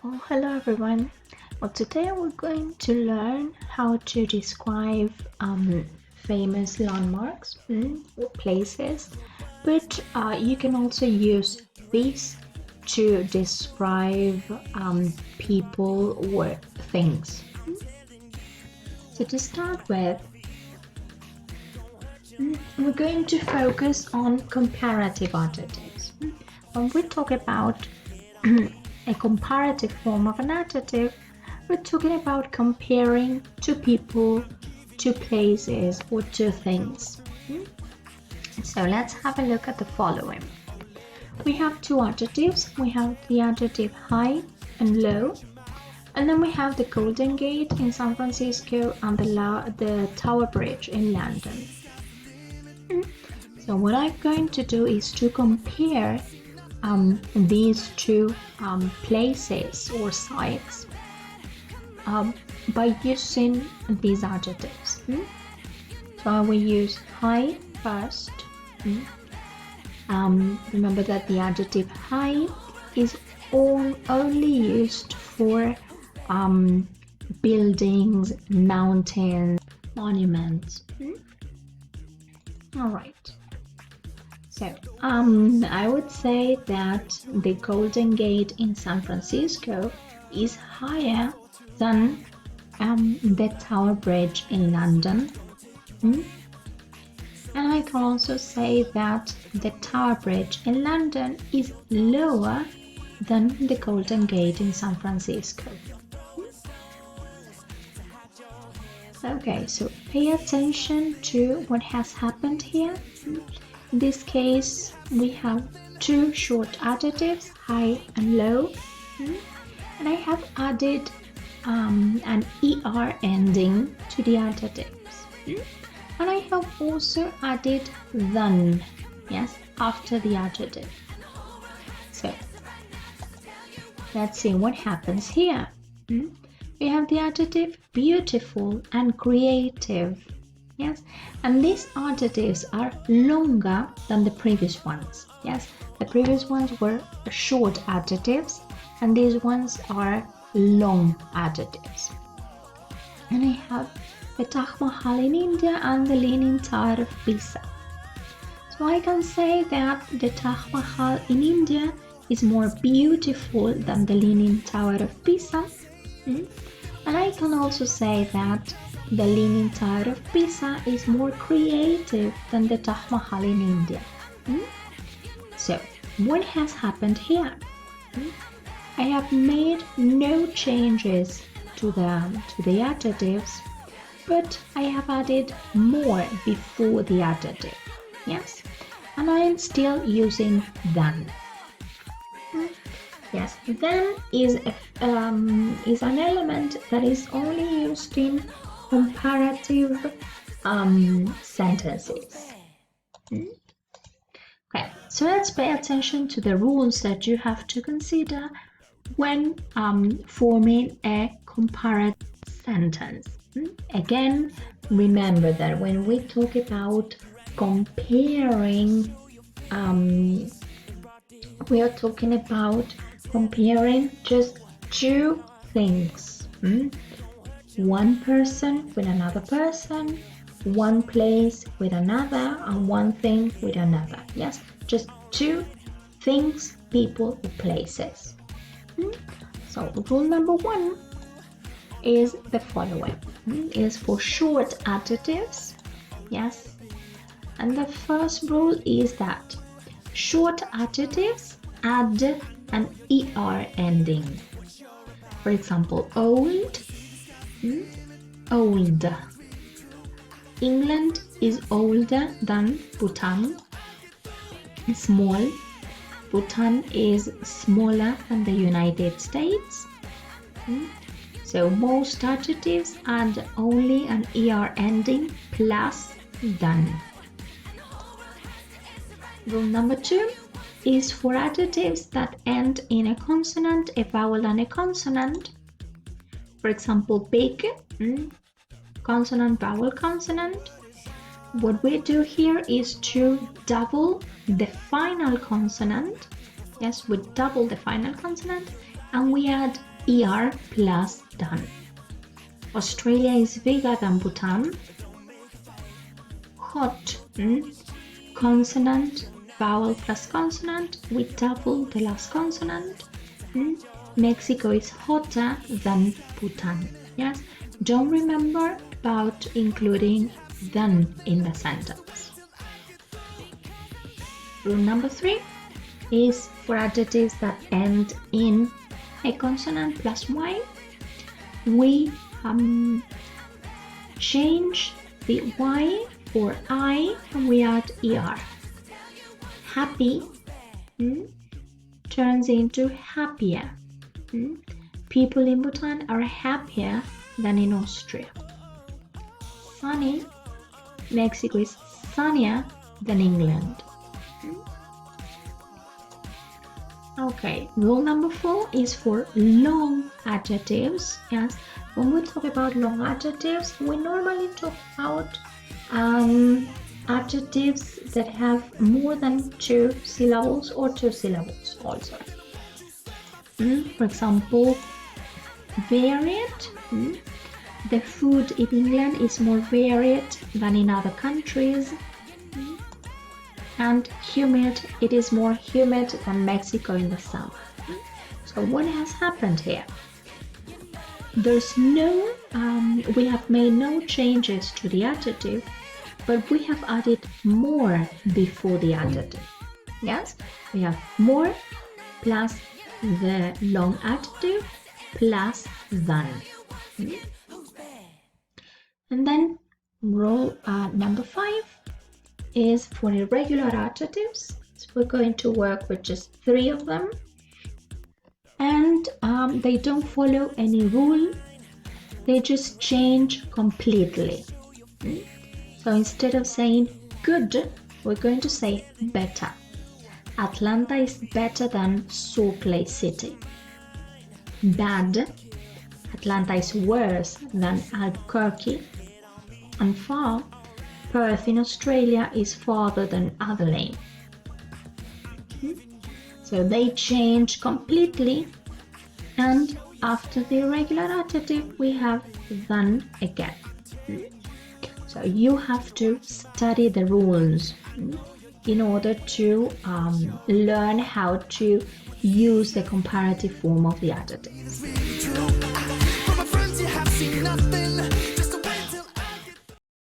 Oh, hello everyone. Well, today we're going to learn how to describe famous landmarks or places, but you can also use this to describe people or things. So to start with, we're going to focus on comparative adjectives. When we talk about a comparative form of an adjective, we're talking about comparing two people, two places, or two things. So let's have a look at the following. We have two adjectives. We have the adjective high and low, and then we have the Golden Gate in San Francisco and the Tower Bridge in London. So what I'm going to do is to compare these two places or sites by using these adjectives. So I will use high first. Remember that the adjective high is only used for buildings, mountains, monuments. All right. So, I would say that the Golden Gate in San Francisco is higher than the Tower Bridge in London. And I can also say that the Tower Bridge in London is lower than the Golden Gate in San Francisco. Okay, so pay attention to what has happened here. In this case, we have two short adjectives, high and low, and I have added an ER ending to the adjectives, and I have also added than, yes, after the adjective. So let's see what happens here. We have the adjective beautiful and creative. Yes, and these adjectives are longer than the previous ones. Yes, the previous ones were short adjectives, and these ones are long adjectives. And I have the Taj Mahal in India and the Leaning Tower of Pisa. So I can say that the Taj Mahal in India is more beautiful than the Leaning Tower of Pisa. And I can also say that the Leaning Tower of Pisa is more creative than the Taj Mahal in India. So, what has happened here? I have made no changes to the adjectives, but I have added more before the adjective. Yes, and I am still using than. Yes, then is an element that is only used in comparative sentences. Okay, so let's pay attention to the rules that you have to consider when forming a comparative sentence. Again, remember that when we talk about comparing, we are talking about comparing just two things. One person with another person, one place with another, and one thing with another. Yes, just two things, people, or places. So rule number one is the following. Is for short adjectives. Yes, and the first rule is that short adjectives add an ER ending. For example, old, old. England is older than Bhutan. Small. Bhutan is smaller than the United States. So most adjectives add only an ER ending plus than. Rule number two is for adjectives that end in a consonant, a vowel, and a consonant. For example, big, consonant, vowel, consonant. What we do here is to double the final consonant. Yes, we double the final consonant and we add er plus than. Australia is bigger than Bhutan. Hot, consonant, vowel plus consonant, we double the last consonant. Mexico is hotter than Bhutan. Yes, don't remember about including than in the sentence. Rule number 3 is for adjectives that end in a consonant plus y, we change the y or I and we add er. Happy turns into happier. People in Bhutan are happier than in Austria. Sunny, Mexico is sunnier than England. Okay, rule number 4 is for long adjectives. Yes, when we talk about long adjectives, we normally talk about adjectives that have more than 2 syllables or 2 syllables also. For example, varied. The food in England is more varied than in other countries. And humid, it is more humid than Mexico in the summer. So what has happened here? There's no, we have made no changes to the adjective, but we have added more before the adjective. Yes, we have more plus the long adjective plus than. And then rule number 5 is for irregular adjectives. So we're going to work with just 3 of them. And they don't follow any rule. They just change completely. So instead of saying good, we're going to say better. Atlanta is better than Salt Lake City. Bad. Atlanta is worse than Albuquerque. And far. Perth in Australia is farther than Adelaide. So they change completely, and after the irregular adjective we have than again. So you have to study the rules in order to learn how to use the comparative form of the adjectives.